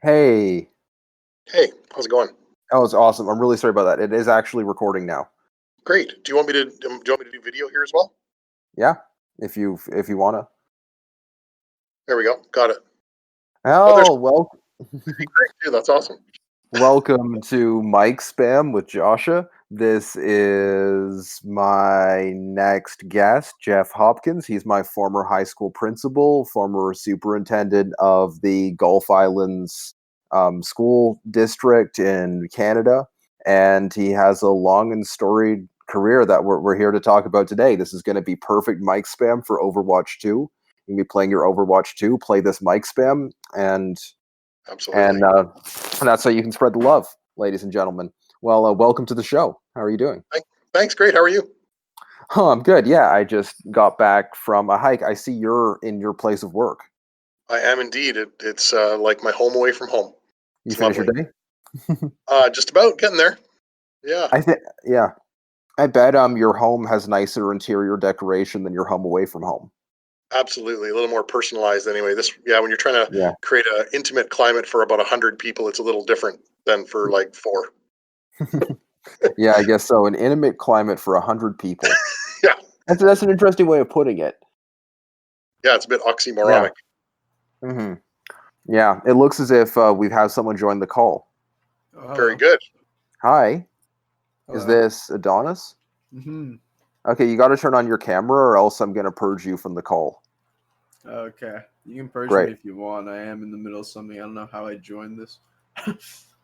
Hey, Hey, how's it going? that was awesome. I'm really sorry about that. It is actually recording now. Great. Do you want me to do video here as well? Yeah, if you wanna. There we go. Got it. Oh, there's Oh, well, great too. That's awesome. welcome to Mike Spam with Josha. This is my next guest, Jeff Hopkins. He's my former high school principal, former superintendent of the Gulf Islands school district in Canada, and he has a long and storied career that we're here to talk about today. This is going to be perfect Mike Spam for Overwatch 2. You're going to be playing your Overwatch 2, play this Mike Spam, Absolutely. and that's how you can spread the love, ladies and gentlemen. Well, welcome to the show. How are you doing? Thanks. Great. How are you? Oh, I'm good. Yeah, I just got back from a hike. I see you're in your place of work. I am indeed. It's like my home away from home. You It's finish your lovely. day? Just about getting there. Yeah. I think, yeah. I bet your home has nicer interior decoration than your home away from home. Absolutely. A little more personalized anyway. Yeah, when you're trying to Yeah. create an intimate climate for about 100 people, it's a little different than for like 4. Yeah, I guess so. An intimate climate for 100 people. Yeah. That's an interesting way of putting it. Yeah, it's a bit Yeah. oxymoronic. hmm Yeah. It looks as if we've had someone join the call. Oh, Very hello. good. Hi. Is Hello. this Adonis? Mm-hmm. Okay, you got to turn on your camera, or else I'm gonna purge you from the call. Okay. You can purge Great. me if you want. I am in the middle of something. I don't know how I joined this.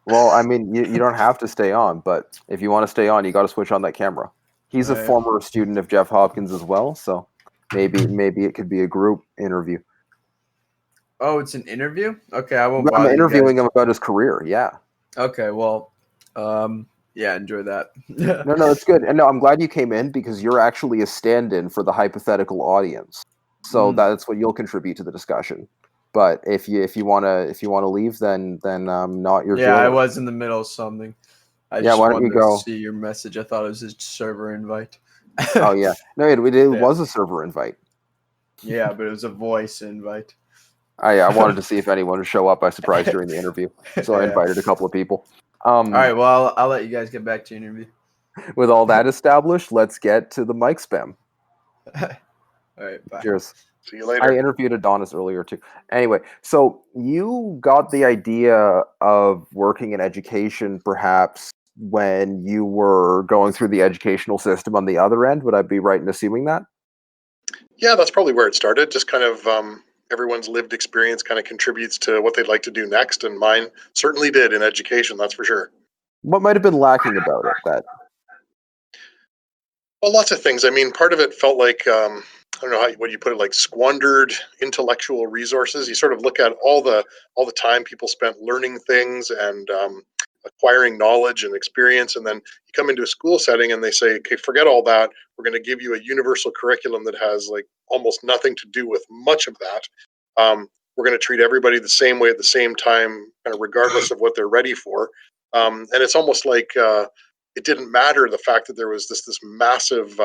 Well, I mean, you don't have to stay on, but if you want to stay on, you got to switch on that camera. He's a Right. former student of Jeff Hopkins as well, so maybe it could be a group interview. Oh, it's an interview? Okay, I won't But I'm bother you interviewing guys. him about his career. Yeah. Okay, well, yeah, enjoy that. No, it's good. And no, I'm glad you came in because you're actually a stand-in for the hypothetical audience. So Mm. that's what you'll contribute to the discussion. But if you wanna leave, then not your Yeah, I jailer. was in the middle of something. I Yeah, just why don't you wanted to go? see your message. I thought it was a server invite. Oh yeah, no, it Yeah. was a server invite. Yeah, but it was a voice invite. I wanted to see if anyone would show up by surprise during the interview, so I Yeah. invited a couple of people. All right, well, I'll let you guys get back to your interview. With all that established, let's get to the mic spam. All right, bye. Cheers. See you I later. interviewed Adonis earlier too. Anyway, so you got the idea of working in education perhaps when you were going through the educational system on the other end. Would I be right in assuming that? Yeah, that's probably where it started. Just kind of everyone's lived experience kind of contributes to what they'd like to do next, and mine certainly did in education. That's for sure. What might have been lacking about it that Well, lots of things. I mean, part of it felt like I don't know what you put it, like squandered intellectual resources. You sort of look at all the time people spent learning things and acquiring knowledge and experience, and then you come into a school setting and they say, "Okay, forget all that. We're going to give you a universal curriculum that has like almost nothing to do with much of that. We're going to treat everybody the same way at the same time, kind of regardless of what they're ready for." And it's almost like it didn't matter the fact that there was this massive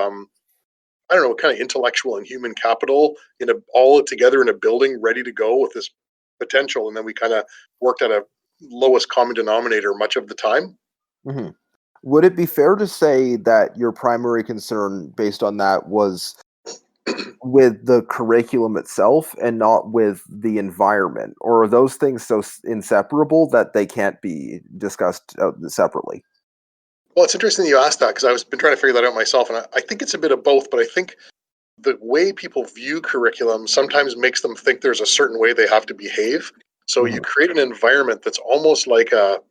I don't know, kind of intellectual and human capital in a all together in a building ready to go with this potential, and then we kind of worked at a lowest common denominator much of the time. Mhm. Would it be fair to say that your primary concern based on that was with the curriculum itself and not with the environment? Or are those things so inseparable that they can't be discussed separately? Well, it's interesting that you asked that because I was been trying to figure that out myself, and I think it's a bit of both. But I think the way people view curriculum sometimes makes them think there's a certain way they have to behave. So you Mhm. create an environment that's almost like a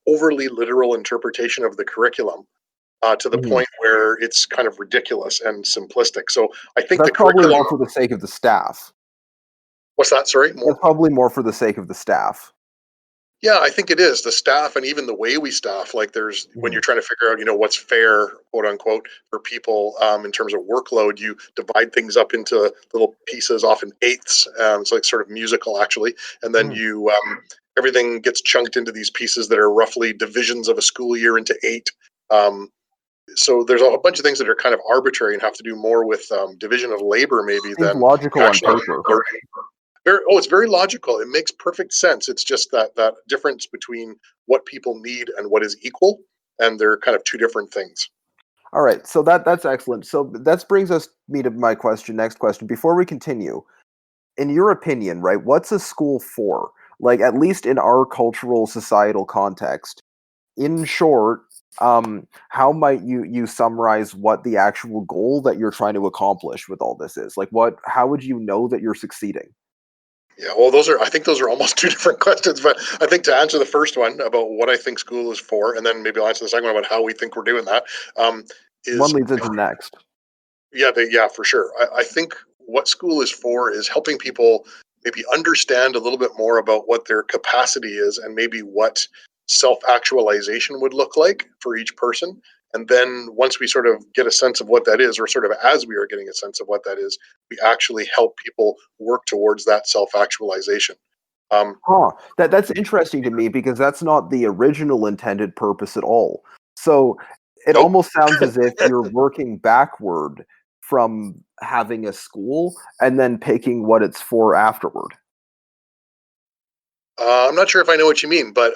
overly literal interpretation of the curriculum to the Mhm. point where it's kind of ridiculous and simplistic. So I think the That's probably curriculum. more for the sake of the staff. What's that? Sorry, more. That's probably more for the sake of the staff. Yeah, I think it is the staff and even the way we staff. Like, there's when you're Mhm. trying to figure out, what's fair, quote unquote, for people in terms of workload. You divide things up into little pieces, often eighths. It's like sort of musical, actually, and then Mhm. you everything gets chunked into these pieces that are roughly divisions of a school year into 8. Um, so there's a bunch of things that are kind of arbitrary and have to do more with division of labor, maybe, Seems than logical on actually paper. learning. It's very logical. It makes perfect sense. It's just that difference between what people need and what is equal, and they're kind of two different things. All right, so that's excellent. So that brings me to my question. Next question. Before we continue, in your opinion, right, what's a school for? Like, at least in our cultural societal context. In short, how might you summarize what the actual goal that you're trying to accomplish with all this is? Like, how would you know that you're succeeding? Yeah, well, I think those are almost two different questions. But I think to answer the first one about what I think school is for, and then maybe I'll answer the second one about how we think we're doing that, One is leads into the next. yeah, for sure. I think what school is for is helping people maybe understand a little bit more about what their capacity is and maybe what self actualization would look like for each person. And then once we sort of get a sense of what that is, or sort of as we are getting a sense of what that is, we actually help people work towards that self actualization. Um, Huh. That's interesting to me because that's not the original intended purpose at all. So it nope. almost sounds as if you're working backward from having a school and then picking what it's for afterward. I'm not sure if I know what you mean, but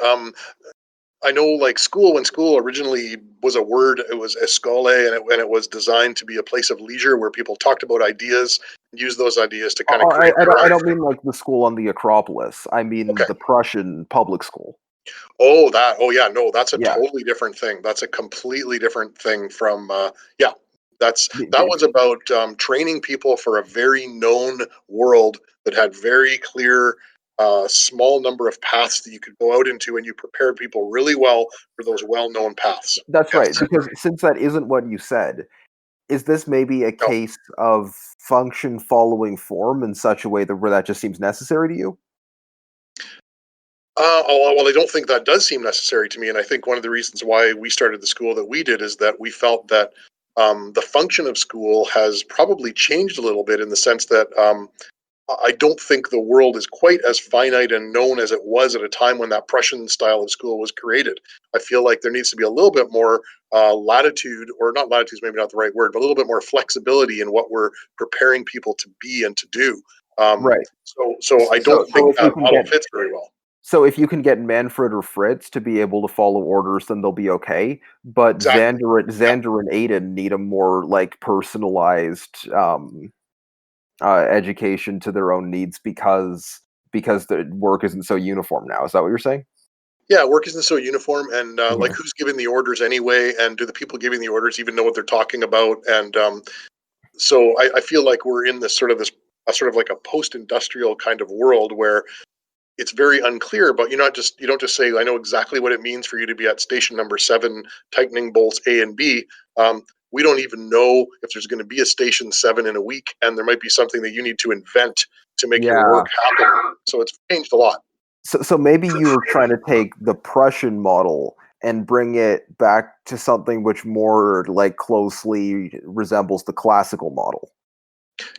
I know, like school, when school originally was a word, it was escole, and it was designed to be a place of leisure where people talked about ideas, and used those ideas to kind of create their I own. don't mean like the school on the Acropolis. I mean Okay. the Prussian public school. Oh, that. Oh, yeah. No, that's a Yeah. totally different thing. That's a completely different thing from. Yeah, B- that b- was about training people for a very known world that had very clear, small number of paths that you could go out into, and you prepared people really well for those well-known paths. That's Yes. right. Because since that isn't what you said, is this maybe a No. case of function following form in such a way that where that just seems necessary to you? Well, I don't think that does seem necessary to me, and I think one of the reasons why we started the school that we did is that we felt that the function of school has probably changed a little bit in the sense that I don't think the world is quite as finite and known as it was at a time when that Prussian style of school was created. I feel like there needs to be a little bit more latitude, or not latitude is maybe not the right word, but a little bit more flexibility in what we're preparing people to be and to do. Right. So I don't So think if you that can model get fits very well. so if you can get Manfred or Fritz to be able to follow orders, then they'll be okay. But Exactly. Yeah. Xander and Aiden need a more like personalized education to their own needs because the work isn't so uniform now. Is that what you're saying? Yeah, work isn't so uniform, and like Mhm. who's giving the orders anyway, and do the people giving the orders even know what they're talking about? And so I feel like we're in this sort of like a post-industrial kind of world where it's very unclear. But you don't just say I know exactly what it means for you to be at station number 7 tightening bolts A and B. We don't even know if there's going to be a station 7 in a week, and there might be something that you need to invent to make your Yeah. work happen. So it's changed a lot. So maybe you were trying to take the Prussian model and bring it back to something which more like closely resembles the classical model.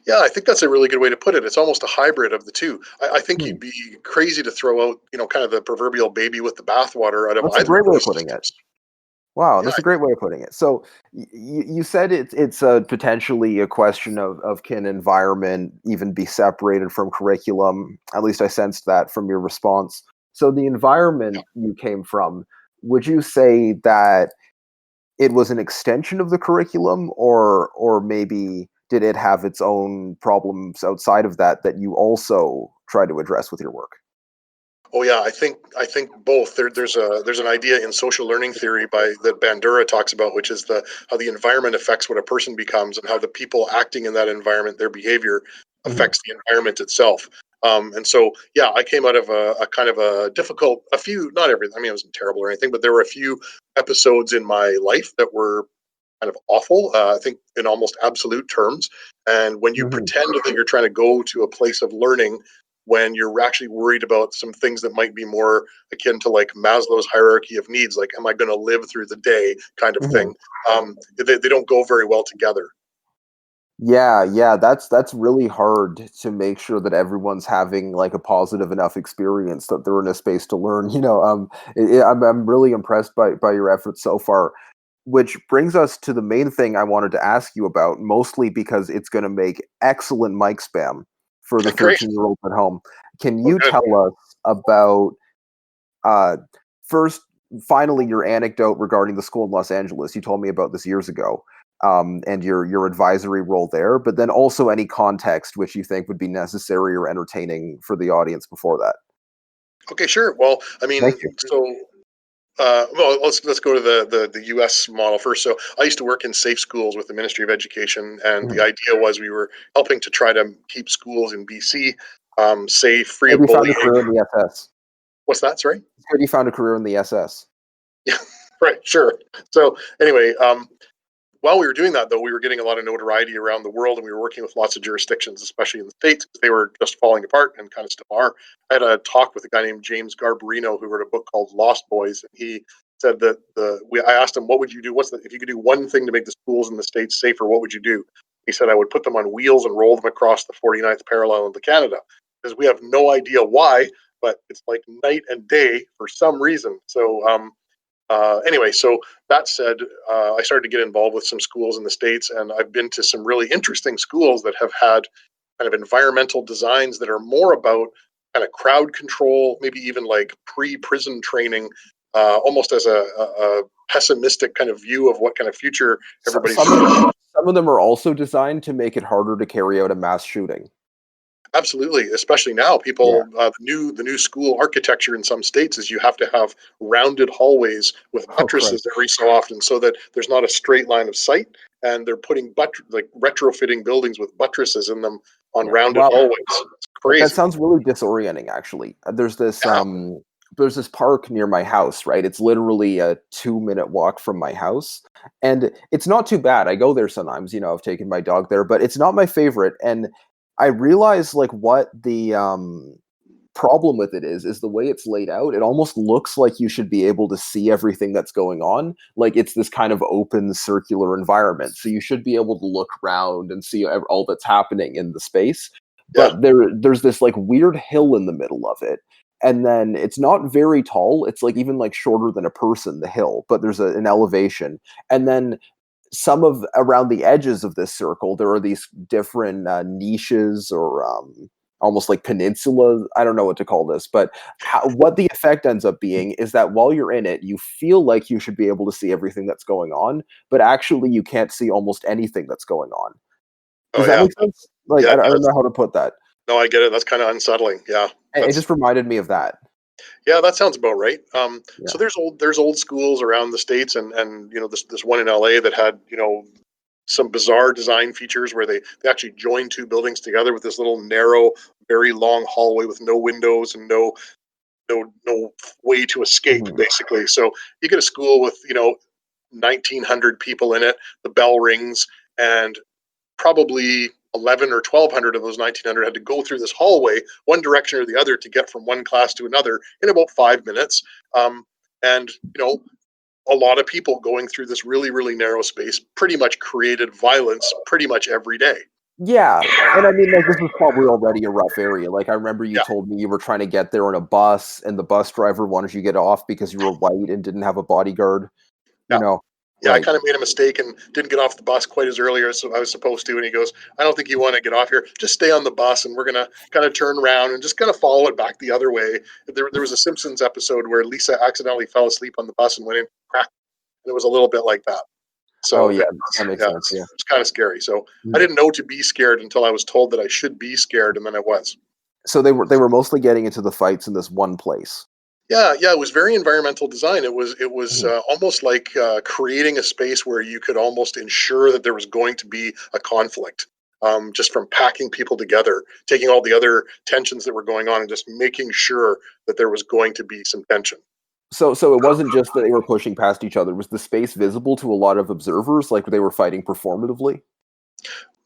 Yeah, I think that's a really good way to put it. It's almost a hybrid of the two. I think Hmm. you'd be crazy to throw out, kind of the proverbial baby with the bathwater out of That's a either of great way of those putting it. systems. Wow, Yeah, that's a great way of putting it. So you said it's potentially a question of can environment even be separated from curriculum? At least I sensed that from your response. So the yeah. environment you came from, would you say that it was an extension of the curriculum, or maybe did it have its own problems outside of that that you also try to address with your work? Oh yeah, I think both. There's an idea in social learning theory by that Bandura talks about, which is the how the environment affects what a person becomes, and how the people acting in that environment, their behavior Mhm. affects the environment itself. And so, yeah, I came out of a kind of a difficult, a few, not everything. I mean, it wasn't terrible or anything, but there were a few episodes in my life that were kind of awful. I think in almost absolute terms. And when you Mhm. pretend that you're trying to go to a place of learning, when you're actually worried about some things that might be more akin to like Maslow's hierarchy of needs, like am I going to live through the day kind of Mhm. thing, they don't go very well together. Yeah, that's really hard to make sure that everyone's having like a positive enough experience that they're in a space to learn. I'm really impressed by your efforts so far. Which brings us to the main thing I wanted to ask you about, mostly because it's going to make excellent mic spam for the Great. 13-year-olds at home. Can Oh, you good. tell us about first, finally, your anecdote regarding the school in Los Angeles? You told me about this years ago, and your advisory role there, but then also any context which you think would be necessary or entertaining for the audience before that. Okay, sure. Well, I mean, Thank you. so well, let's go to the U.S. model first. So I used to work in safe schools with the Ministry of Education, and the Mhm. idea was we were helping to try to keep schools in BC safe, free Good of you found a career bullying. in the SS. What's that? Sorry. It's good you found a career in the SS. Yeah, right. Sure. So anyway, while we were doing that, though, we were getting a lot of notoriety around the world, and we were working with lots of jurisdictions, especially in the States, because they were just falling apart and kind of still are. I had a talk with a guy named James Garbarino, who wrote a book called Lost Boys, and he said that I asked him, what would you do? If you could do one thing to make the schools in the States safer, what would you do? He said, I would put them on wheels and roll them across the 49th parallel into Canada, because we have no idea why, but it's like night and day for some reason. So, anyway, so that said, I started to get involved with some schools in the States, and I've been to some really interesting schools that have had kind of environmental designs that are more about kind of crowd control, maybe even like pre-prison training, almost as a pessimistic kind of view of what kind of future So, everybody's. some of them are also designed to make it harder to carry out a mass shooting. Absolutely, especially now, Yeah. people the new school architecture in some states is you have to have rounded hallways with Oh buttresses Christ. every so often, so that there's not a straight line of sight, and they're putting like retrofitting buildings with buttresses in them on Yeah. rounded Well, hallways. It's that crazy. sounds really disorienting, actually. Yeah. There's this park near my house, right? It's literally a 2-minute walk from my house. And it's not too bad. I go there sometimes, I've taken my dog there, but it's not my favorite. And I realize like what the problem with it is the way it's laid out. It almost looks like you should be able to see everything that's going on. Like it's this kind of open circular environment. So you should be able to look around and see all that's happening in the space. Yeah. But there's this like weird hill in the middle of it. And then it's not very tall. It's like even like shorter than a person, the hill, but there's an elevation. And then some of around the edges of this circle, there are these different niches or almost like peninsulas. I don't know what to call this, but what the effect ends up being is that while you're in it, you feel like you should be able to see everything that's going on, but actually you can't see almost anything that's going on. Oh Does that yeah. make sense? Like, Yeah, it I don't does. know how to put that. No, I get it. That's kind of unsettling. Yeah. It That's just reminded me of that. Yeah, that sounds about right. Yeah. So there's old schools around the states, and this one in LA that had some bizarre design features where they actually joined two buildings together with this little narrow, very long hallway with no windows and no way to escape, Mhm. basically. So you get a school with 1,900 people in it. The bell rings, and probably 11 or 1,200 of those 1,900 had to go through this hallway, one direction or the other, to get from one class to another in about 5 minutes. And a lot of people going through this really, really narrow space pretty much created violence pretty much every day. Yeah, and I mean, like, this was probably already a rough area. Like, I remember you Yeah, told me you were trying to get there on a bus, and the bus driver wanted you to get off because you were white and didn't have a bodyguard. You yeah. know, Yeah, I like, kind of made a mistake and didn't get off the bus quite as early as I was supposed to. And he goes, I don't think you want to get off here. Just stay on the bus and we're going to kind of turn around and just kind of follow it back the other way. There was a Simpsons episode where Lisa accidentally fell asleep on the bus and went in crack. And it was a little bit like that. oh So yeah, that makes yeah, sense. Yeah. it's kind of scary. So I Mhm. didn't know to be scared until I was told that I should be scared. And then I was. So they were mostly getting into the fights in this one place. Yeah, yeah, it was very environmental design. It was Mhm. almost like creating a space where you could almost ensure that there was going to be a conflict, just from packing people together, taking all the other tensions that were going on, and just making sure that there was going to be some tension. So it wasn't just that they were pushing past each other. Was the space visible to a lot of observers, like they were fighting performatively?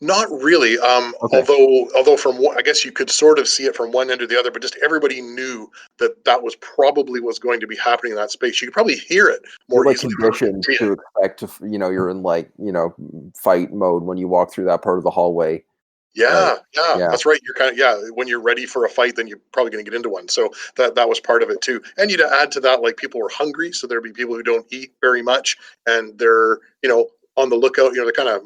Not really. Okay. Although I guess you could sort of see it from one end to the other, but just everybody knew that that was probably was going to be happening in that space. You could probably hear it You're more like easily than you could conditioned see it. to expect to, you're in like, fight mode when you walk through that part of the hallway, right? Yeah, yeah, Yeah. that's right. You're kind of when you're ready for a fight, then you're probably going to get into one. So that was part of it too. And you'd add to that, like people were hungry, so there'd be people who don't eat very much, and they're on the lookout. They're kind of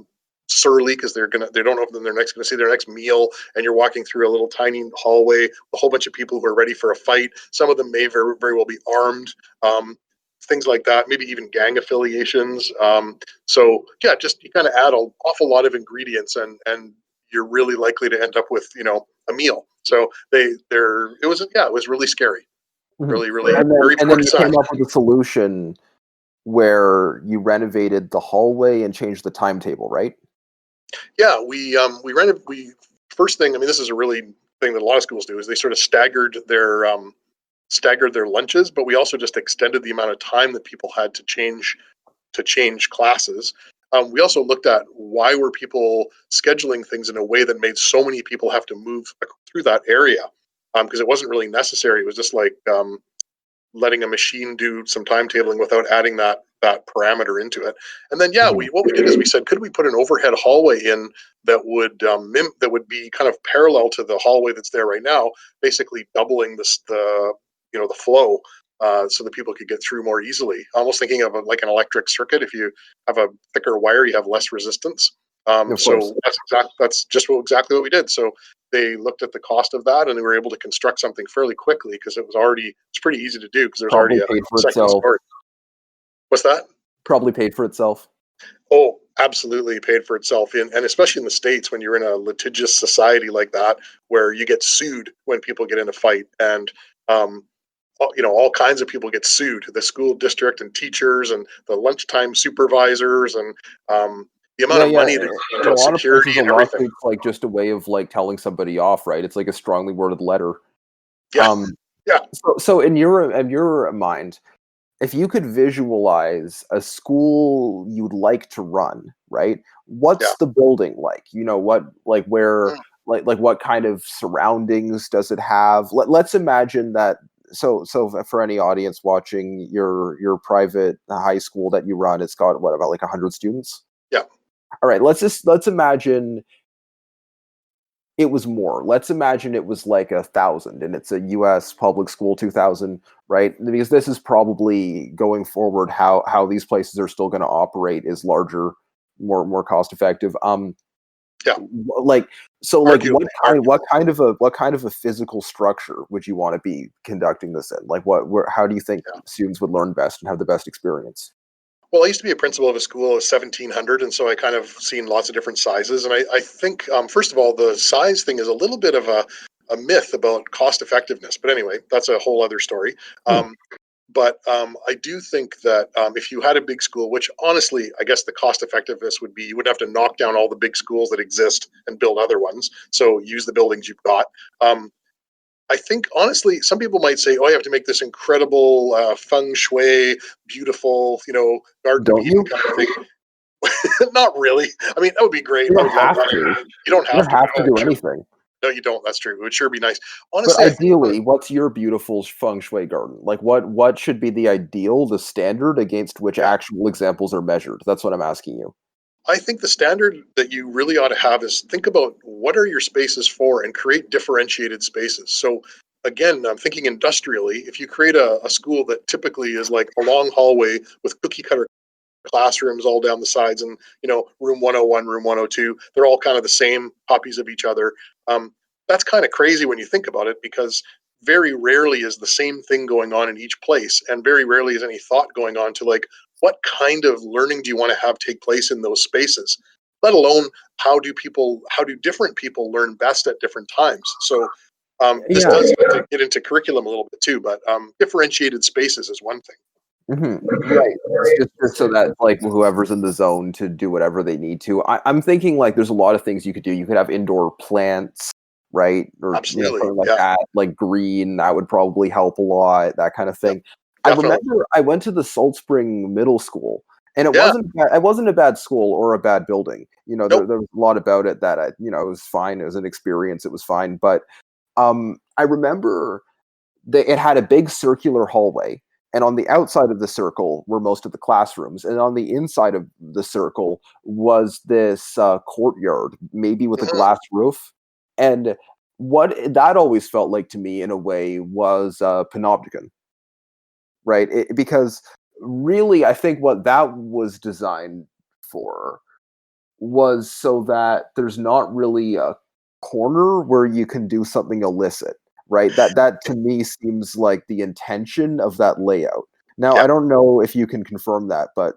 surly because they don't know if they're next going to see their next meal, and you're walking through a little tiny hallway with a whole bunch of people who are ready for a fight. Some of them may very well be armed. Things like that, maybe even gang affiliations. So yeah, just you kind of add an awful lot of ingredients, and you're really likely to end up with a meal. So it was really scary, Mhm. really very And poor then you design. came up with a solution where you renovated the hallway and changed the timetable, right? Yeah, we first thing. I mean, this is a really thing that a lot of schools do is they sort of staggered their lunches, but we also just extended the amount of time that people had to change classes. We also looked at why were people scheduling things in a way that made so many people have to move through that area, because it wasn't really necessary. It was just like letting a machine do some timetabling without adding that parameter into it. And then yeah, Mhm. what we did is we said, could we put an overhead hallway in that would be kind of parallel to the hallway that's there right now, basically doubling the flow. So that people could get through more easily. Almost thinking of like an electric circuit. If you have a thicker wire, you have less resistance. Of course. So that's just exactly what we did. So they looked at the cost of that, and they were able to construct something fairly quickly because it's pretty easy to do because there's already Probably a paid for second itself. story. What's that? Probably paid for itself. Oh, absolutely paid for itself and especially in the States when you're in a litigious society like that where you get sued when people get in a fight, and um, all kinds of people get sued, the school district and teachers and the lunchtime supervisors, and the amount Yeah, of yeah. money that goes In a into lot of security places, a and everything. lawsuit's like just a way of like telling somebody off, right? It's like a strongly worded letter. Yeah, Um, yeah, so in your mind, if you could visualize a school you'd like to run, right? yeah. What's the building like? You know, what like where Mm, like what kind of surroundings does it have? Let's imagine that so for any audience watching your private high school that you run, it's got what about like 100 students? yeah. All right, let's imagine it was more. Let's imagine it was like 1,000, and it's a U.S. public school 2,000, right? Because this is probably going forward how these places are still going to operate is larger, more cost effective. Yeah, Like so, like arguably. what kind of a physical structure would you want to be conducting this in? Like how do you think Yeah. students would learn best and have the best experience? Well, I used to be a principal of a school of 1,700, and so I kind of seen lots of different sizes. And I think, first of all, the size thing is a little bit of a myth about cost effectiveness. But anyway, that's a whole other story. Hmm. But I do think that if you had a big school, which honestly, I guess the cost effectiveness would be you would have to knock down all the big schools that exist and build other ones. So use the buildings you've got. I think honestly, some people might say, "Oh, you have to make this incredible feng shui, beautiful, Garden of Don't Eden you? kind of thing." Not really. I mean, that would be great. You I don't would love have that. to. You don't You have don't to. have to No, do sure. anything. No, you don't. That's true. It would sure be nice. But Honestly, I think. ideally, what's your beautiful feng shui garden? Like what should be the ideal, the standard against which Yeah, actual examples are measured? That's what I'm asking you. I think the standard that you really ought to have is think about what are your spaces for and create differentiated spaces. So again, I'm thinking industrially. If you create a school that typically is like a long hallway with cookie cutter classrooms all down the sides, and room 101, room 102, they're all kind of the same copies of each other. um, that's kind of crazy when you think about it, because very rarely is the same thing going on in each place, and very rarely is any thought going on to like what kind of learning do you want to have take place in those spaces, let alone how do different people learn best at different times. So this Yeah. does get into curriculum a little bit too, but differentiated spaces is one thing. Right. Just so that like whoever's in the zone to do whatever they need to. I'm thinking like there's a lot of things you could do. You could have indoor plants, right? Or Absolutely, something like yeah, that, like green, that would probably help a lot, that kind of yeah, thing. I definitely, remember I went to the Salt Spring Middle School, and yeah. it wasn't a bad school or a bad building. Nope. There was a lot about it that it was fine. It was an experience. It was fine. But I remember it had a big circular hallway, and on the outside of the circle were most of the classrooms, and on the inside of the circle was this courtyard, maybe with a Mhm. glass roof. And what that always felt like to me, in a way, was Panopticon, right? Because really, I think what that was designed for was so that there's not really a corner where you can do something illicit, right? That to me seems like the intention of that layout. Now, I Yeah. don't know if you can confirm that, but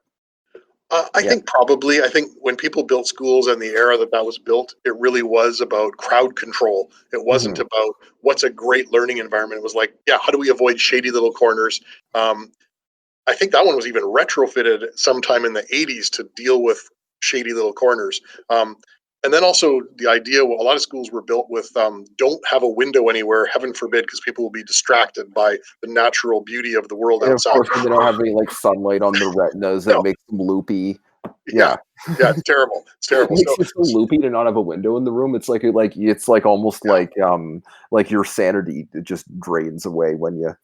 I yeah. think probably. I think when people built schools and the era that was built, it really was about crowd control. It wasn't Mhm. about what's a great learning environment. It was like, yeah, how do we avoid shady little corners? Um, I think that one was even retrofitted sometime in the 80s to deal with shady little corners. And then also the idea, well, a lot of schools were built with don't have a window anywhere, heaven forbid, because people will be distracted by the natural beauty of the world And of outside. course, when they don't have any like sunlight on their retinas, and it No, makes them loopy. yeah, Yeah. yeah, it's terrible. It's It terrible. makes So, you so loopy to not have a window in the room. It's like almost yeah. like your sanity just drains away when you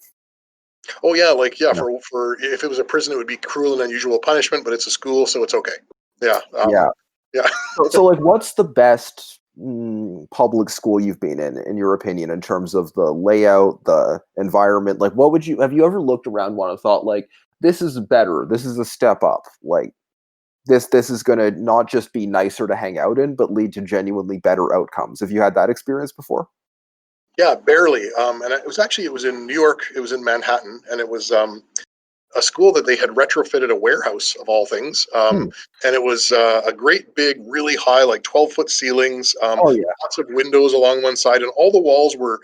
Oh yeah, like yeah, yeah. for if it was a prison, it would be cruel and unusual punishment, but it's a school, so it's okay. Yeah, Yeah. yeah. So like what's the best public school you've been in your opinion, in terms of the layout, the environment? Like what would you have you ever looked around one and thought like this is better, this is a step up, like this is going to not just be nicer to hang out in, but lead to genuinely better outcomes? Have you had that experience before? Yeah, barely. And it was in New York. It was in Manhattan, and it was a school that they had retrofitted a warehouse of all things. Hmm. And it was a great big, really high, like 12-foot ceilings, Oh yeah. lots of windows along one side, and all the walls were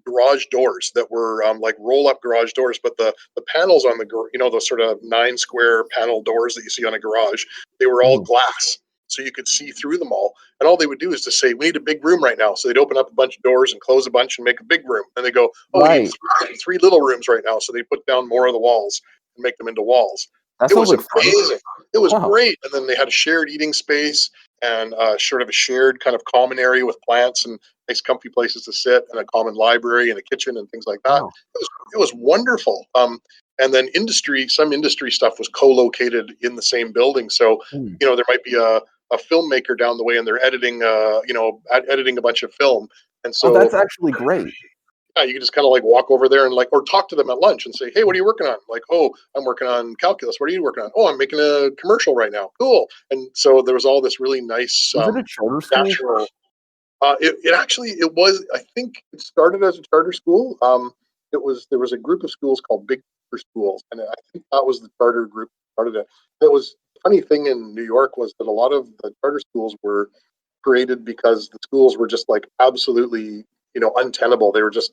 garage doors that were like roll-up garage doors. But the panels on the sort of 9 square panel doors that you see on a garage, they were all Mhm. glass. So you could see through them all. And all they would do is to say, we need a big room right now. So they'd open up a bunch of doors and close a bunch and make a big room. And they go, oh, we need Right. three little rooms right now. So they put down more of the walls and make them into walls. That It sounds was like fun. amazing. It was Wow. great. And then they had a shared eating space and sort of a shared kind of common area with plants and nice comfy places to sit, and a common library and a kitchen and things like that. Wow. It was wonderful. And then some industry stuff was co-located in the same building. So, Hmm. there might be a filmmaker down the way and they're editing, editing a bunch of film. And Oh, so that's actually great. yeah, you can just kind of like walk over there and like, or talk to them at lunch and say, hey, what are you working on? Like, oh, I'm working on calculus. What are you working on? Oh, I'm making a commercial right now. Cool. And so there was all this really nice, Was it a charter school? natural. It was. I think it started as a charter school. There was a group of schools called Big Charter Schools, and I think that was the charter group that started it. It was funny thing in New York was that a lot of the charter schools were created because the schools were just like absolutely untenable. They were just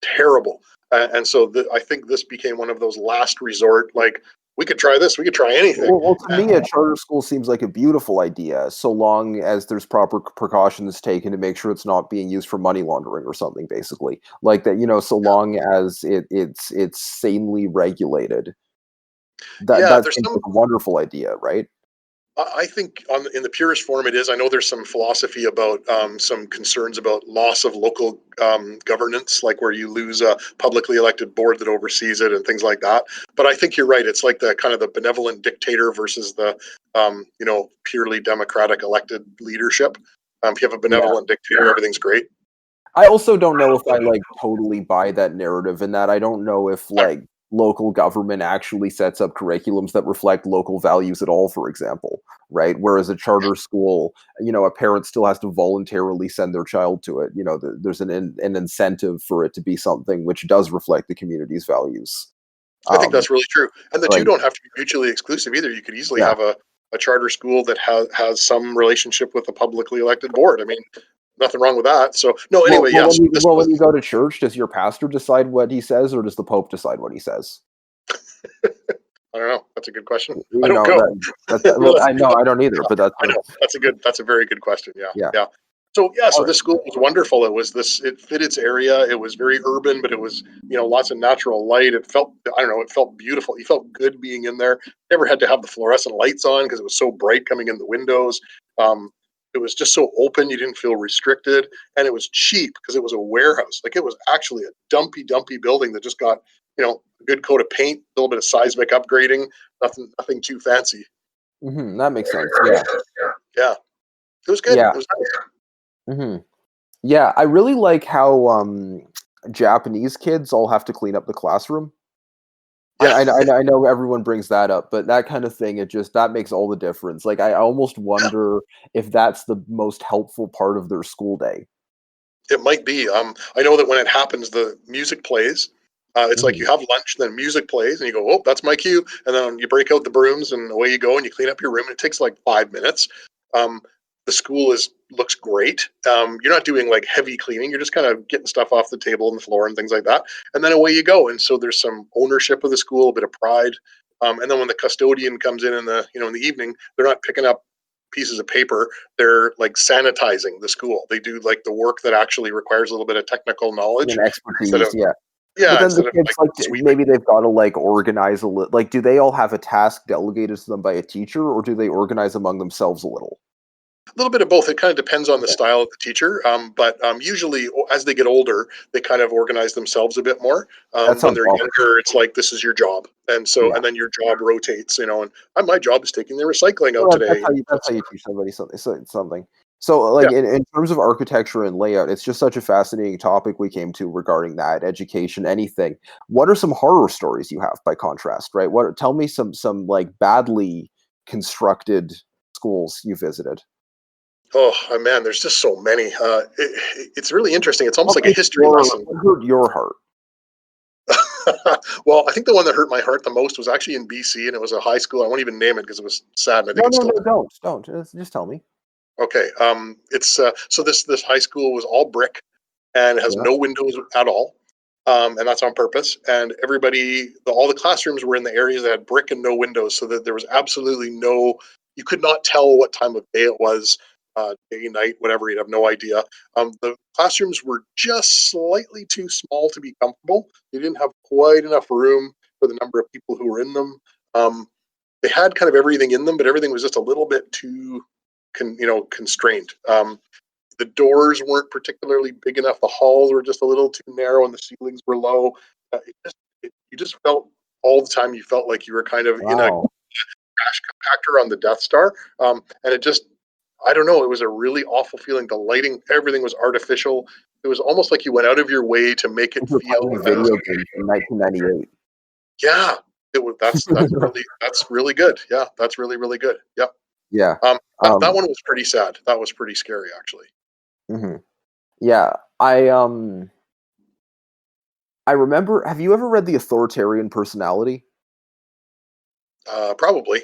terrible. And so I think this became one of those last resort, like, we could try this, we could try anything. Well, to me, a charter school seems like a beautiful idea, so long as there's proper precautions taken to make sure it's not being used for money laundering or something. Basically, like that, so long as it's sanely regulated. Yeah, That there's seems some. like a wonderful idea, right? I think in the purest form it is. I know there's some philosophy about some concerns about loss of local governance, like where you lose a publicly elected board that oversees it and things like that. But I think you're right. It's like the kind of the benevolent dictator versus the purely democratic elected leadership. If you have a Yeah. benevolent dictator, everything's great. I also don't know if I like totally buy that narrative, in that I don't know if like local government actually sets up curriculums that reflect local values at all, for example, right? Whereas a charter school, a parent still has to voluntarily send their child to it. There's an incentive for it to be something which does reflect the community's values. I think Um, that's really true. And the two like don't have to be mutually exclusive either. You could easily yeah. have a charter school that has some relationship with a publicly elected board. I mean, nothing wrong with that. So no, Well, anyway, yes, this when was. you go to church, does your pastor decide what he says, or does the Pope decide what he says? I don't know. That's a good question. I You don't know go. well, I know I don't either, but that's I know. That's a very good question. Yeah. yeah. Yeah. So yeah, so All right. this school was wonderful. It fit its area. It was very urban, but it was, lots of natural light. It felt, I don't know, it felt beautiful. You felt good being in there. Never had to have the fluorescent lights on because it was so bright coming in the windows. Um, it was just so open. You didn't feel restricted, and it was cheap because it was a warehouse. Like, it was actually a dumpy building that just got, a good coat of paint, a little bit of seismic upgrading, nothing too fancy. That makes sense. Yeah. Yeah, it was good. It Yeah. was nice. hmm Yeah. I really like how Japanese kids all have to clean up the classroom. Yeah. I know everyone brings that up, but that kind of thing, that makes all the difference. Like, I almost wonder if that's the most helpful part of their school day. It might be. I know that when it happens, the music plays. It's like you have lunch, then music plays, and you go, "Oh, that's my cue." And then you break out the brooms, and away you go, and you clean up your room. And it takes like 5 minutes. Um, the school looks great. You're not doing like heavy cleaning. You're just kind of getting stuff off the table and the floor and things like that. And then away you go. And so there's some ownership of the school, a bit of pride. And then when the custodian comes in in the evening, they're not picking up pieces of paper. They're like sanitizing the school. They do like the work that actually requires a little bit of technical knowledge And expertise, yeah. But then the instead of kids, like like, sweeping. maybe they've got to like organize a little. Like, do they all have a task delegated to them by a teacher, or do they organize among themselves a little? A little bit of both. It kind of depends on the Okay. style of the teacher. But usually, as they get older, they kind of organize themselves a bit more. That When sounds they're awful. younger, it's like this is your job, and so Yeah. and then your job rotates. And my job is taking the recycling out Well, today. that's how you teach somebody something. So, like, Yeah. in terms of architecture and layout, it's just such a fascinating topic we came to regarding that, education, anything. What are some horror stories you have by contrast, right? Tell me some like badly constructed schools you visited. Oh man, there's just so many. It's really interesting. It's almost like a history lesson. What hurt your heart? Well, I think the one that hurt my heart the most was actually in BC, and it was a high school. I won't even name it because it was sad, and I think No, it's no, still no, don't. Just tell me. okay. It's so this high school was all brick and it has Yeah. no windows at all, and that's on purpose. And all the classrooms were in the areas that had brick and no windows, so that there was absolutely no. You could not tell what time of day it was, day, night, whatever. You'd have no idea. The classrooms were just slightly too small to be comfortable. They didn't have quite enough room for the number of people who were in them. Um, they had kind of everything in them, but everything was just a little bit too, constrained. The doors weren't particularly big enough. The halls were just a little too narrow, and the ceilings were low. You just felt all the time. You felt like you were kind of in a Wow. crash compactor on the Death Star, and it just. I don't know. It was a really awful feeling. The lighting, everything was artificial. It was almost like you went out of your way to make it Like you're feel playing a as video game from 1998. yeah. It was that's really good. Yeah, that's really really good. Yep. Yeah. That one was pretty sad. That was pretty scary actually. Mhm. Yeah. I remember. Have you ever read The Authoritarian Personality? Probably.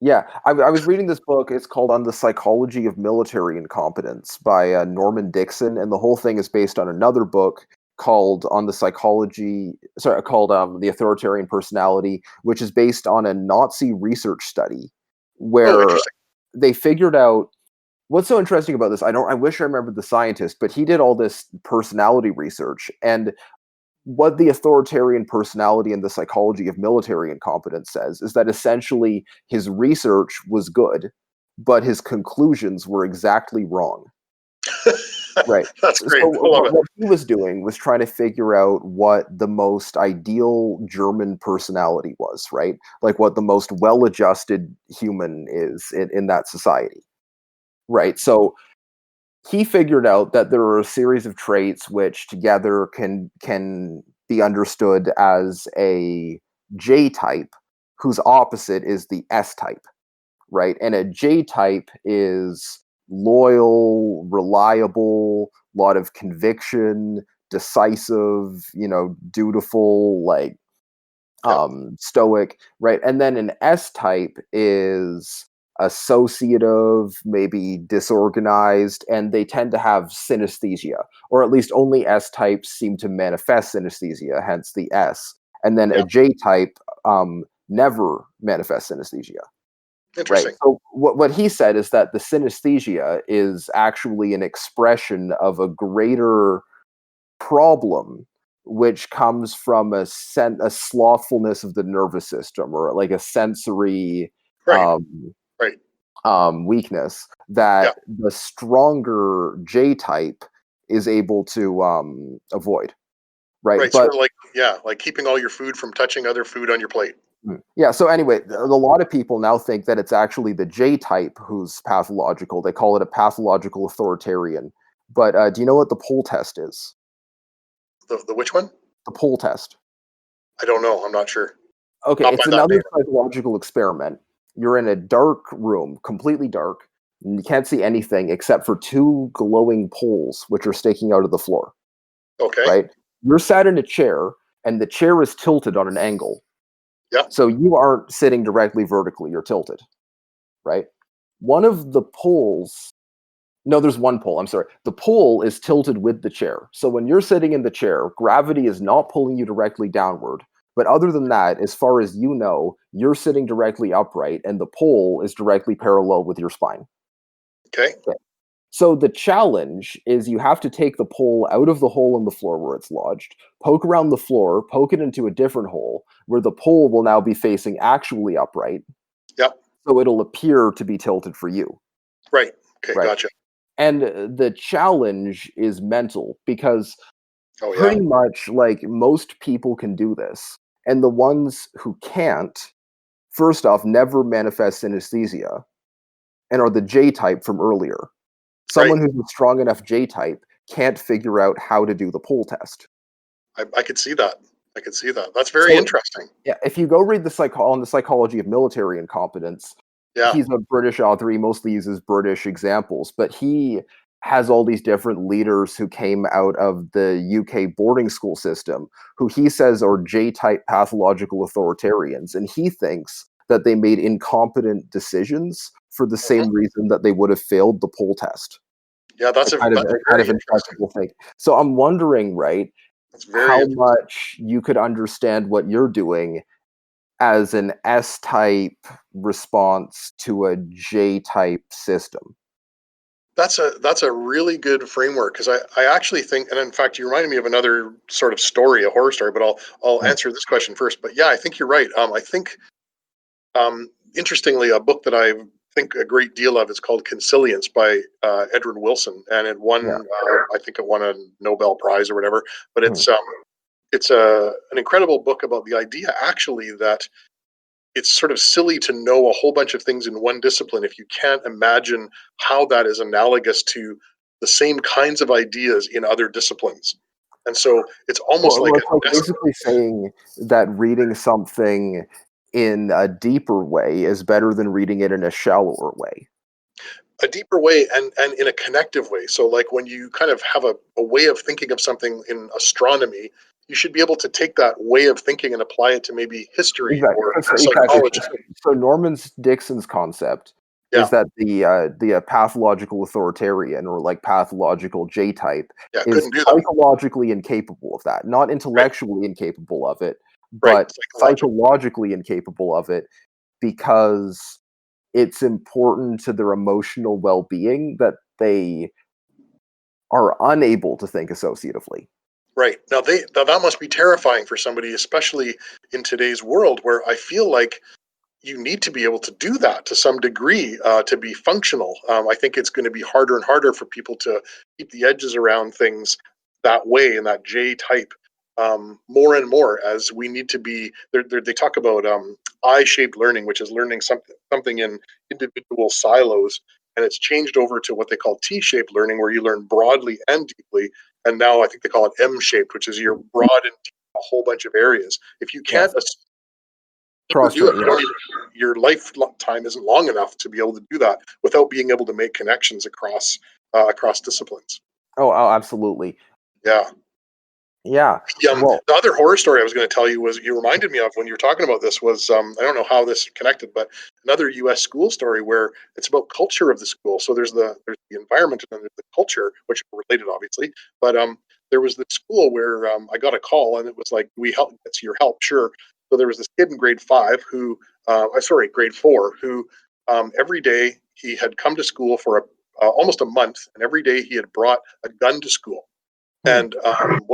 Yeah, I was reading this book. It's called On the Psychology of Military Incompetence by Norman Dixon, and the whole thing is based on another book called The Authoritarian Personality, which is based on a Nazi research study Oh, where interesting. they figured out what's so interesting about this. I wish I remembered the scientist, but he did all this personality research, and what the authoritarian personality and the psychology of military incompetence says is that essentially his research was good, but his conclusions were exactly wrong. Right. That's So great. I love it. what he was doing was trying to figure out what the most ideal German personality was, right? Like what the most well-adjusted human is in that society. Right. So he figured out that there are a series of traits which together can be understood as a J type whose opposite is the S type, right? And a J type is loyal, reliable, lot of conviction, decisive, dutiful, like Yeah. stoic, right? And then an S type is associative, maybe disorganized, and they tend to have synesthesia, or at least only S types seem to manifest synesthesia, hence the S. And then Yeah. a J type never manifests synesthesia. Right. Interesting. So what he said is that the synesthesia is actually an expression of a greater problem which comes from a slothfulness of the nervous system or like a sensory Right. um, Right. weakness Yeah. that the stronger J type is able to avoid, right? Right. But Sort of like keeping all your food from touching other food on your plate. yeah, so anyway, a lot of people now think that it's actually the J type who's pathological. They call it a pathological authoritarian. But do you know what the pull test is? The which one? The pull test. I don't know. I'm not sure. Okay, Not it's by that another name. psychological experiment. You're in a dark room, completely dark, and you can't see anything except for two glowing poles which are sticking out of the floor, Okay. right? You're sat in a chair, and the chair is tilted on an angle. Yeah. So you aren't sitting directly vertically, you're tilted, right? One of the poles, no, there's one pole, I'm sorry. The pole is tilted with the chair. So when you're sitting in the chair, gravity is not pulling you directly downward. But other than that, as far as you know, you're sitting directly upright, and the pole is directly parallel with your spine. Okay. So the challenge is you have to take the pole out of the hole in the floor where it's lodged, poke around the floor, poke it into a different hole, where the pole will now be facing actually upright. Yep. So it'll appear to be tilted for you. Right. Okay. Right. Gotcha. And the challenge is mental because Oh, yeah. pretty much like most people can do this. And the ones who can't, first off, never manifest synesthesia and are the J type from earlier. Someone Right. who's a strong enough J type can't figure out how to do the pull test. I could see that. I could see that. That's very interesting. Yeah, if you go read on the psychology of military incompetence, Yeah. he's a British author. He mostly uses British examples, but he has all these different leaders who came out of the UK boarding school system, who he says are J-type pathological authoritarians, and he thinks that they made incompetent decisions for the same reason that they would have failed the poll test. Yeah, that's a kind of very interesting. intractable thing. So I'm wondering, right, That's very how interesting. much you could understand what you're doing as an S-type response to a J-type system. That's a really good framework because I actually think, and in fact, you reminded me of another sort of story, a horror story. But I'll answer this question first. But yeah, I think you're right. I think interestingly, a book that I think a great deal of is called Consilience by Edward Wilson, and it won I think it won a Nobel Prize or whatever. But it's an incredible book about the idea actually that it's sort of silly to know a whole bunch of things in one discipline if you can't imagine how that is analogous to the same kinds of ideas in other disciplines. And so it's almost Well, like it's like basically saying that reading something in a deeper way is better than reading it in a shallower way. a deeper way and in a connective way. So like when you kind of have a way of thinking of something in astronomy, you should be able to take that way of thinking and apply it to maybe history or psychology. So Norman Dixon's concept Yeah. is that the pathological authoritarian or like pathological J type Yeah, is couldn't do that. psychologically incapable of that, not intellectually incapable of it, Right. but psychologically incapable of it because it's important to their emotional well-being that they are unable to think associatively. Right. Now that must be terrifying for somebody, especially in today's world where I feel like you need to be able to do that to some degree to be functional. I think it's going to be harder and harder for people to keep the edges around things that way in that J type more and more as we need to be. They talk about I-shaped learning, which is learning something in individual silos, and it's changed over to what they call T-shaped learning, where you learn broadly and deeply. And now I think they call it M-shaped, which is you're broad and deep a whole bunch of areas. If you can't do it, your lifetime isn't long enough to be able to do that without being able to make connections across disciplines. Oh, absolutely. Yeah. Yeah. The other horror story I was going to tell you was you reminded me of when you were talking about this was I don't know how this connected, but another U.S. school story where it's about culture of the school. So there's the environment and there's the culture, which are related obviously. But there was this school where I got a call and it was like, "We help. It's your help, sure." So there was this kid in grade 5 who, grade 4, who every day he had come to school for almost a month, and every day he had brought a gun to school. And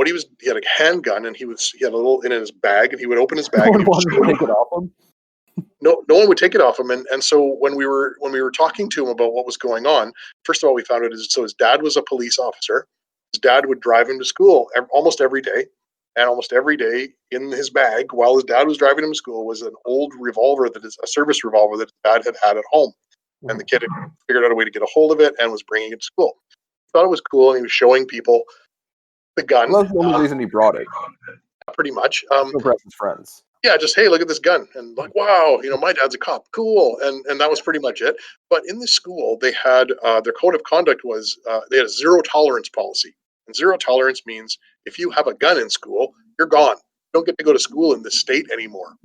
he had a handgun, and he had a little in his bag, and he would open his bag. No one wanted to take it off him. No one would take it off him. And so when we were talking to him about what was going on, first of all, we found out so his dad was a police officer. His dad would drive him to school almost every day, and almost every day in his bag while his dad was driving him to school was an old revolver a service revolver that his dad had at home, and the kid had figured out a way to get a hold of it and was bringing it to school. He thought it was cool, and he was showing people the gun. Well, that's the only reason he brought it. pretty much. To impress his friends. Yeah, just, hey, look at this gun, and like, wow, my dad's a cop, cool, and that was pretty much it. But in the school, they had their code of conduct was they had a zero tolerance policy, and zero tolerance means if you have a gun in school, you're gone. You don't get to go to school in this state anymore.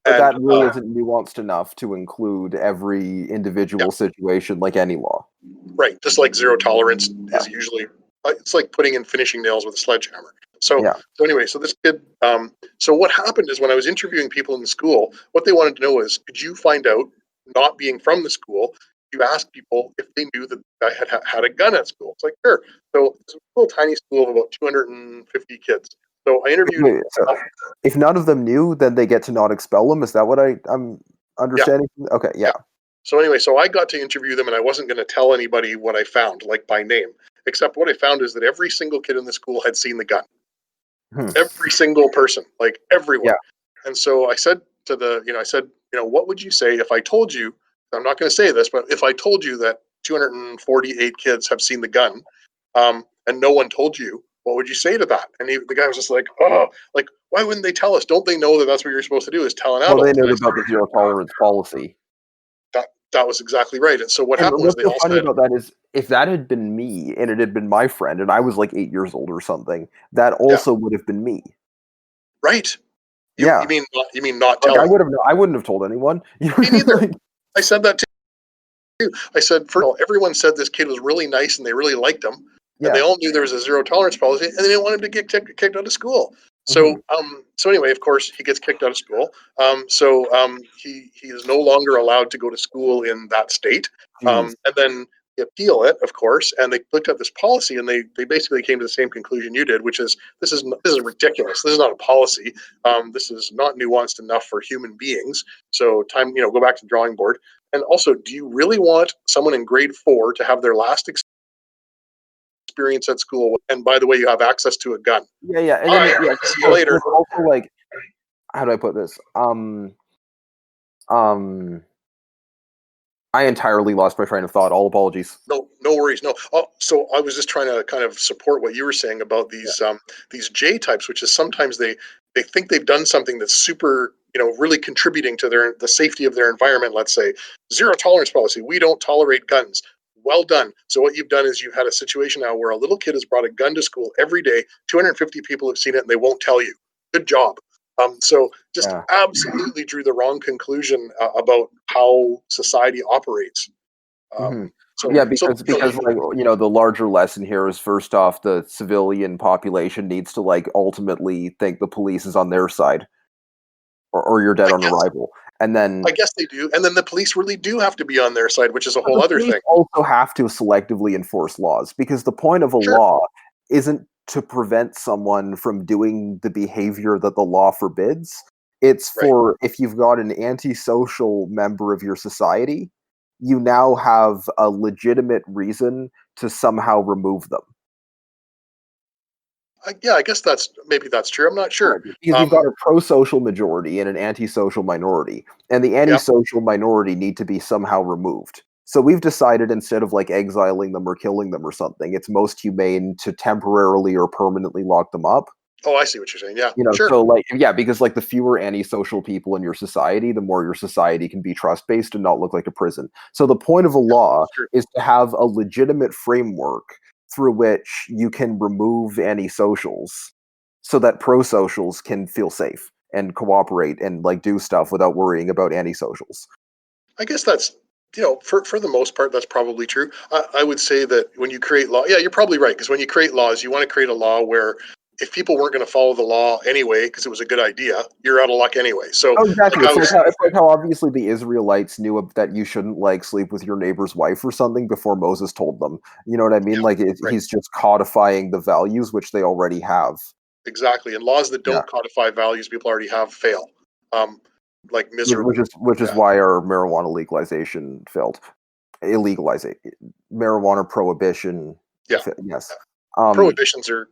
But And that rule isn't nuanced enough to include every individual situation like any law. right, just like zero tolerance is usually, it's like putting in finishing nails with a sledgehammer. So anyway, so this kid, so what happened is when I was interviewing people in the school, what they wanted to know is, could you find out, not being from the school, you ask people if they knew that the guy had a gun at school. It's like, sure. So it's a little tiny school of about 250 kids. So I interviewed. So if none of them knew, then they get to not expel them. Is that what I'm understanding? Yeah. Okay, yeah. So anyway, so I got to interview them, and I wasn't going to tell anybody what I found, like by name, except what I found is that every single kid in the school had seen the gun. Every single person, like everyone. Yeah. And so I said to what would you say if I told you, I'm not going to say this, but if I told you that 248 kids have seen the gun, and no one told you, what would you say to that? And the guy was just like, oh, like, why wouldn't they tell us? Don't they know that that's what you're supposed to do, is tell an adult? Well, they know about the zero tolerance policy. That was exactly right. And so what happened was, what's so funny about that is, if that had been me and it had been my friend and I was like 8 years old or something, that also would have been me. Right. You mean not like, telling? I wouldn't have told anyone. Me neither. I said that too. I said, first of all, everyone said this kid was really nice and they really liked him. And they all knew there was a zero tolerance policy, and they didn't want him to get kicked out of school. So, so anyway, of course, he gets kicked out of school. He is no longer allowed to go to school in that state. And then they appeal it, of course, and they looked at this policy, and they basically came to the same conclusion you did, which is this is ridiculous. This is not a policy. This is not nuanced enough for human beings. So go back to the drawing board. And also, do you really want someone in grade 4 to have their last experience at school, and by the way, you have access to a gun? And then see you later. Also, like, how do I put this? I entirely lost my train of thought. All apologies. No worries. No. So I was just trying to kind of support what you were saying about these J types, which is sometimes they think they've done something that's super, really contributing to the safety of their environment. Let's say zero tolerance policy. We don't tolerate guns. Well done. So what you've done is you've had a situation now where a little kid has brought a gun to school every day. 250 people have seen it, and they won't tell you. Good job. So just absolutely drew the wrong conclusion about how society operates. Because the larger lesson here is, first off, the civilian population needs to like ultimately think the police is on their side, or you're dead on arrival. And then I guess they do, and then the police really do have to be on their side, which is a whole other thing. Also have to selectively enforce laws, because the point of a law isn't to prevent someone from doing the behavior that the law forbids. It's for, if you've got an antisocial member of your society, you now have a legitimate reason to somehow remove them. I guess that's true. I'm not sure. Because you've got a pro-social majority and an antisocial minority, and the antisocial minority need to be somehow removed. So we've decided, instead of like exiling them or killing them or something, it's most humane to temporarily or permanently lock them up. Oh, I see what you're saying. Yeah, sure. So because like the fewer antisocial people in your society, the more your society can be trust-based and not look like a prison. So the point of a law is to have a legitimate framework through which you can remove antisocials, so that pro-socials can feel safe and cooperate and like do stuff without worrying about antisocials. I guess that's, for the most part, that's probably true. I would say that when you create law, you're probably right, because when you create laws, you want to create a law where if people weren't going to follow the law anyway because it was a good idea, you're out of luck anyway. So exactly. It's like how obviously the Israelites knew that you shouldn't like sleep with your neighbor's wife or something before Moses told them. You know what I mean? He's just codifying the values which they already have. Exactly. And laws that don't codify values people already have fail. Like miserably. Which is why our marijuana legalization failed. Marijuana prohibition. Yes. Prohibitions are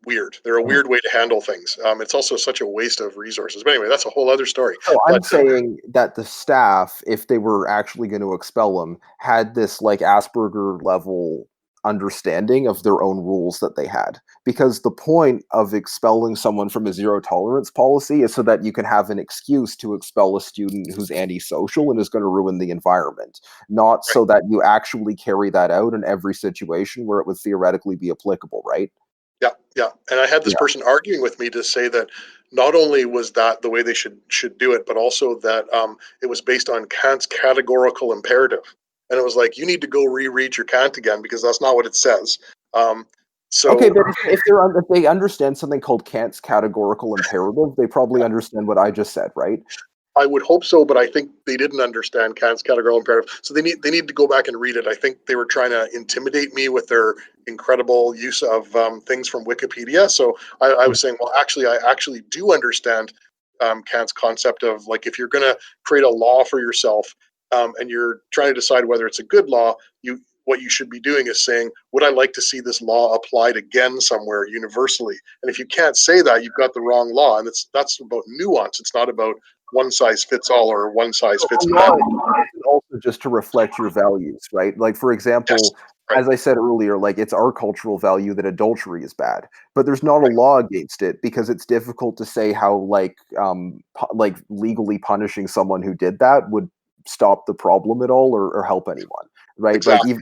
weird. They're a weird way to handle things. It's also such a waste of resources. But anyway, that's a whole other story. So I'm saying that the staff, if they were actually going to expel them, had this like Asperger level understanding of their own rules that they had. Because the point of expelling someone from a zero tolerance policy is so that you can have an excuse to expel a student who's antisocial and is going to ruin the environment, not so that you actually carry that out in every situation where it would theoretically be applicable, right? Yeah, yeah. And I had this person arguing with me to say that not only was that the way they should do it, but also that it was based on Kant's categorical imperative. And it was like, you need to go reread your Kant again because that's not what it says. Okay, but if they understand something called Kant's categorical imperative, they probably understand what I just said, right? I would hope so, but I think they didn't understand Kant's categorical imperative. So they need to go back and read it. I think they were trying to intimidate me with their incredible use of things from Wikipedia. So I was saying, well, actually, I actually do understand Kant's concept of, like, if you're going to create a law for yourself and you're trying to decide whether it's a good law, what you should be doing is saying, would I like to see this law applied again somewhere universally? And if you can't say that, you've got the wrong law. And that's about nuance. It's not about one size fits all or one size fits none. Also just to reflect your values, right? Like, for example, Yes, right. as I said earlier, like, it's our cultural value that adultery is bad, but there's not a law against it because it's difficult to say how, like legally punishing someone who did that would stop the problem at all or help anyone, right? Exactly. Like,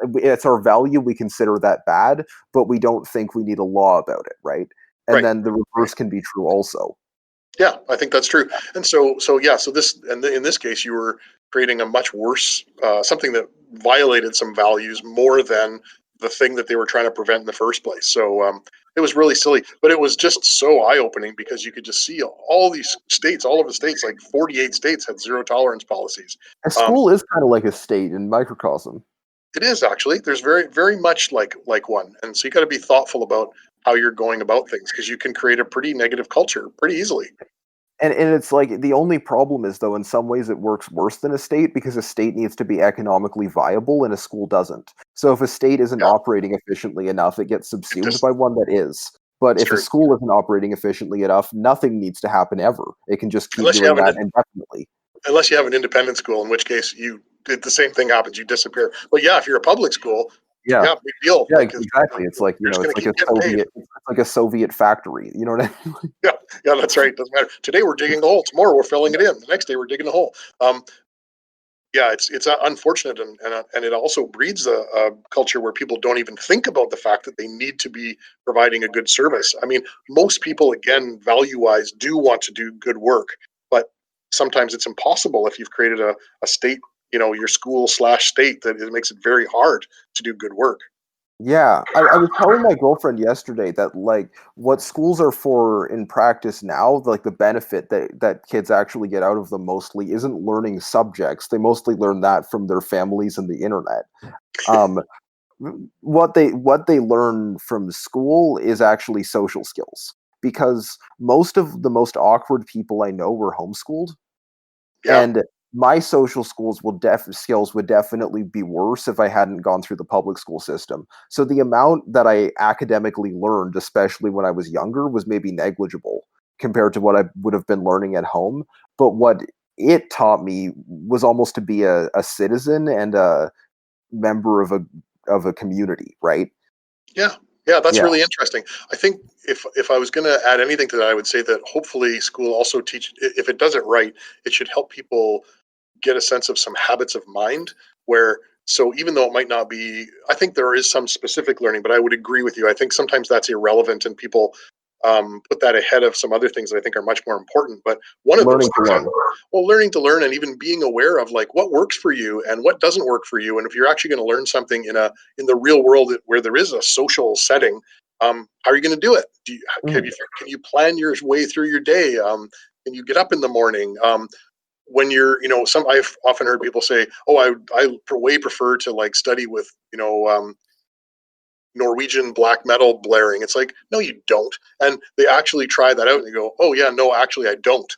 even it's our value, we consider that bad, but we don't think we need a law about it, right? And then the reverse can be true also. Yeah, I think that's true. And so this, and in this case, you were creating a much worse something that violated some values more than the thing that they were trying to prevent in the first place. So it was really silly, but it was just so eye-opening because you could just see all these states, all of the states, like 48 states had zero tolerance policies. A school is kind of like a state in microcosm. It is actually. There's very, very much like one, and so you got to be thoughtful about how you're going about things because you can create a pretty negative culture pretty easily. And it's like the only problem is, though, in some ways it works worse than a state because a state needs to be economically viable and a school doesn't. So if a state isn't operating efficiently enough, it gets subsumed by one that is. But if a school isn't operating efficiently enough, nothing needs to happen ever. It can just keep doing that indefinitely. Unless you have an independent school, in which case the same thing happens. You disappear. But yeah, if you're a public school, big deal. Yeah, exactly. It's like, it's like a Soviet factory. You know what I mean? Yeah, that's right. Doesn't matter. Today we're digging a hole. Tomorrow we're filling it in. The next day we're digging a hole. Yeah, it's unfortunate, and it also breeds a culture where people don't even think about the fact that they need to be providing a good service. I mean, most people, again, value-wise, do want to do good work, but sometimes it's impossible if you've created a state, your school/state, that it makes it very hard to do good work. Yeah, I was telling my girlfriend yesterday that, like, what schools are for in practice now, like the benefit that kids actually get out of them mostly isn't learning subjects. They mostly learn that from their families and the internet. Um, what they learn from school is actually social skills because most of the most awkward people I know were homeschooled. Yeah. And my social skills would definitely be worse if I hadn't gone through the public school system. So the amount that I academically learned, especially when I was younger, was maybe negligible compared to what I would have been learning at home. But what it taught me was almost to be a citizen and a member of a community, right? Yeah, that's really interesting. I think if I was going to add anything to that, I would say that hopefully school also if it does it right, it should help people get a sense of some habits of mind so even though it might not be, I think there is some specific learning, but I would agree with you. I think sometimes that's irrelevant and people put that ahead of some other things that I think are much more important. But one of those things, learning to learn and even being aware of, like, what works for you and what doesn't work for you. And if you're actually going to learn something in the real world where there is a social setting, how are you going to do it? Can you plan your way through your day? Can you get up in the morning? When you're, I've often heard people say, "Oh, I way prefer to, like, study with, Norwegian black metal blaring." It's like, no, you don't. And they actually try that out and they go, "Oh yeah, no, actually I don't."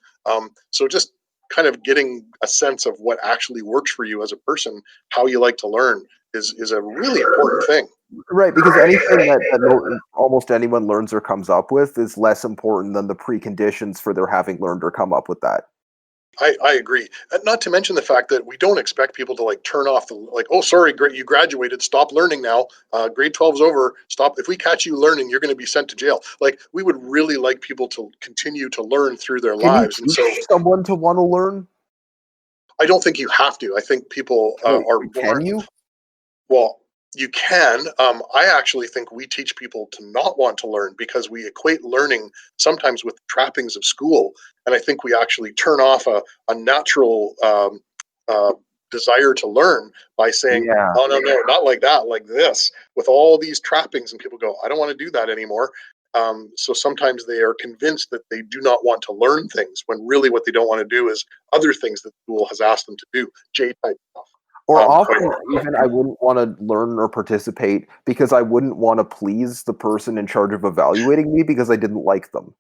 So just kind of getting a sense of what actually works for you as a person, how you like to learn is a really important thing. Right, because anything that almost anyone learns or comes up with is less important than the preconditions for their having learned or come up with that. I agree. Not to mention the fact that we don't expect people to like turn off the like, oh, sorry, you graduated, stop learning now. Grade 12's over. Stop. If we catch you learning, you're going to be sent to jail. Like, we would really like people to continue to learn through their Can you lives. And so teach someone to want to learn? I don't think you have to. I think people are Wait, born. can you? Well, you can. I actually think we teach people to not want to learn because we equate learning sometimes with the trappings of school. And I think we actually turn off a natural uh, desire to learn by saying, Yeah. oh, no, no, not like that, like this, with all these trappings. And people go, I don't want to do that anymore. So sometimes they are convinced that they do not want to learn things when really what they don't want to do is other things that school has asked them to do, J-type stuff. Or Quite often, even I wouldn't want to learn or participate because I wouldn't want to please the person in charge of evaluating me because I didn't like them,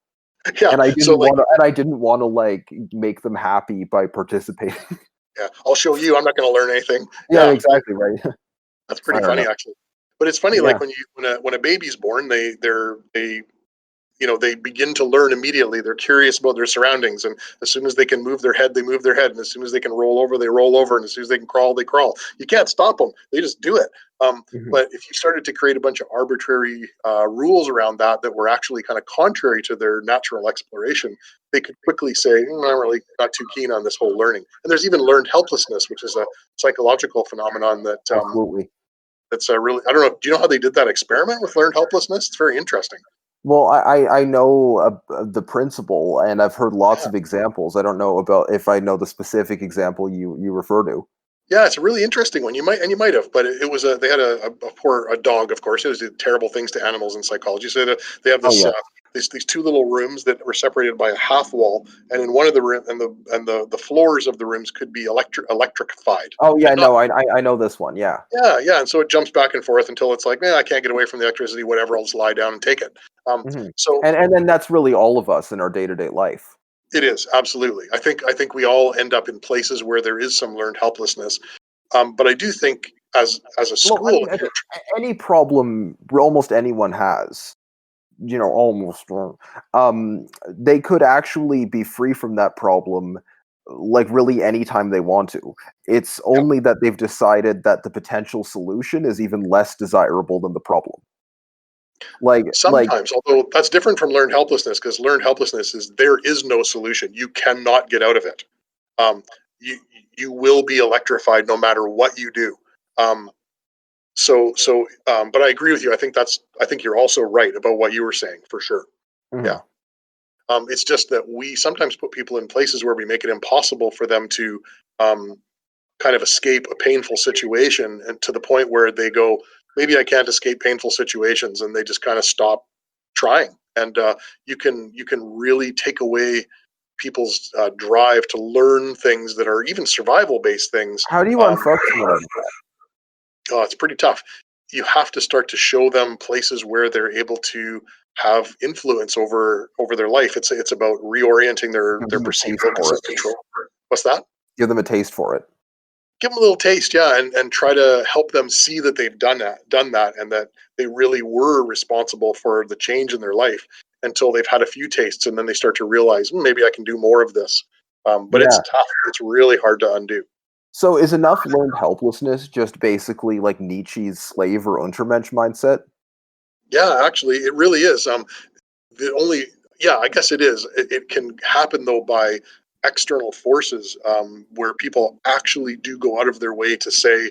yeah. and I So didn't like, want to, and I didn't want to like make them happy by participating. yeah, I'll show you. I'm not going to learn anything. Yeah, Yeah, exactly right. that's I pretty don't funny know. actually. But it's funny, Yeah. like when a baby's born, they they begin to learn immediately. They're curious about their surroundings, and as soon as they can move their head, they move their head, and as soon as they can roll over, they roll over, and as soon as they can crawl, they crawl. You can't stop them; they just do it. Mhm. But if you started to create a bunch of arbitrary rules around that were actually kind of contrary to their natural exploration, they could quickly say, I'm really not too keen on this whole learning. And there's even learned helplessness, which is a psychological phenomenon Absolutely. that's a really, I don't know. Do you know how they did that experiment with learned helplessness? It's very interesting. Well, I know the principle, and I've heard lots Yeah. of examples. I don't know about if I know the specific example you refer to. Yeah, it's a really interesting one. You might have, but it was they had a dog, of course. It was terrible things to animals in psychology. So they have Oh this yeah. these two little rooms that were separated by a half wall, and in one of the room and the floors of the rooms could be electrified, Oh yeah. and not. No, I know this one. Yeah. Yeah, yeah, and so it jumps back and forth until it's like, man, I can't get away from the electricity. Whatever, I'll just lie down and take it. Hmm. So And then that's really all of us in our day-to-day life. it is absolutely. I think we all end up in places where there is some learned helplessness. But I do think as a Well, I school, mean, any problem almost anyone has, almost, they could actually be free from that problem, like really anytime they want to. It's yeah, only that they've decided that the potential solution is even less desirable than the problem. Like, sometimes, although that's different from learned helplessness, because learned helplessness is there is no solution. You cannot get out of it. Um, you you will be electrified no matter what you do. Um, but I agree with you. I think you're also right about what you were saying for sure. Yeah. mhm. It's just that we sometimes put people in places where we make it impossible for them to um, kind of escape a painful situation, and to the point where they go, maybe I can't escape painful situations, and they just kind of stop trying. And you can really take away people's drive to learn things that are even survival based things. How do you Um, unfuck someone like that? it's pretty tough. You have to start to show them places where they're able to have influence over their life. It's about reorienting Give their them a perceived taste locus for of it. control. What's that? Give them a taste for it. Give them a little taste, yeah, and try to help them see that they've done that, and that they really were responsible for the change in their life until they've had a few tastes, and then they start to realize, maybe I can do more of this. But it's Yeah. tough. It's really hard to undo. So is enough learned helplessness just basically like Nietzsche's slave or Untermensch mindset? Yeah, actually, it really is. The only Yeah, I guess it is. It can happen though by external forces, where people actually do go out of their way to say,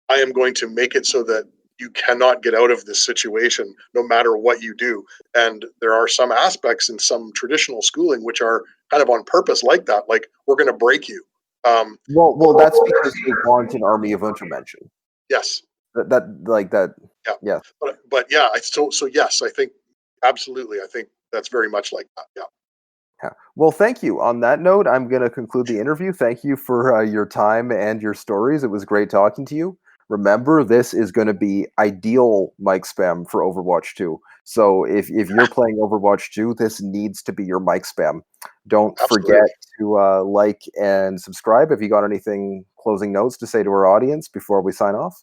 I am going to make it so that you cannot get out of this situation no matter what you do. And there are some aspects in some traditional schooling which are kind of on purpose like that, like we're going to break you. Um, Well, that's because they want an army of Untermenschen. yes, That like that. yeah, Yeah. but yeah, so yes, I think absolutely. I think that's very much like that. Yeah, Yeah. Well, thank you. On that note, I'm going to conclude the interview. Thank you for your time and your stories. It was great talking to you. Remember, this is going to be ideal mic spam for Overwatch 2. So if you're playing Overwatch 2, this needs to be your mic spam. Don't forget absolutely. to like and subscribe. Have you got anything closing notes to say to our audience before we sign off?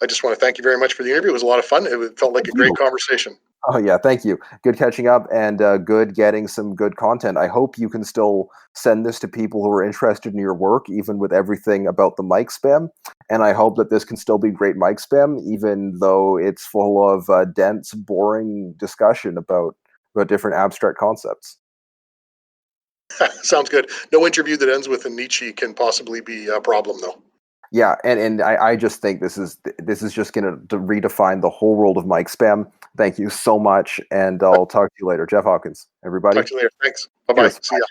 I just want to thank you very much for the interview. It was a lot of fun. It felt like Thank a great you. conversation. Oh yeah, thank you. Good catching up and good getting some good content. I hope you can still send this to people who are interested in your work, even with everything about the mic spam. And I hope that this can still be great mic spam, even though it's full of dense, boring discussion about different abstract concepts. Sounds good. No interview that ends with a Nietzsche can possibly be a problem, though. Yeah, and I just think this is just going to redefine the whole world of mic spam. Thank you so much, and I'll talk to you later. Jeff Hopkins, everybody. Talk to you later. Thanks. Bye bye. Cheers. See ya.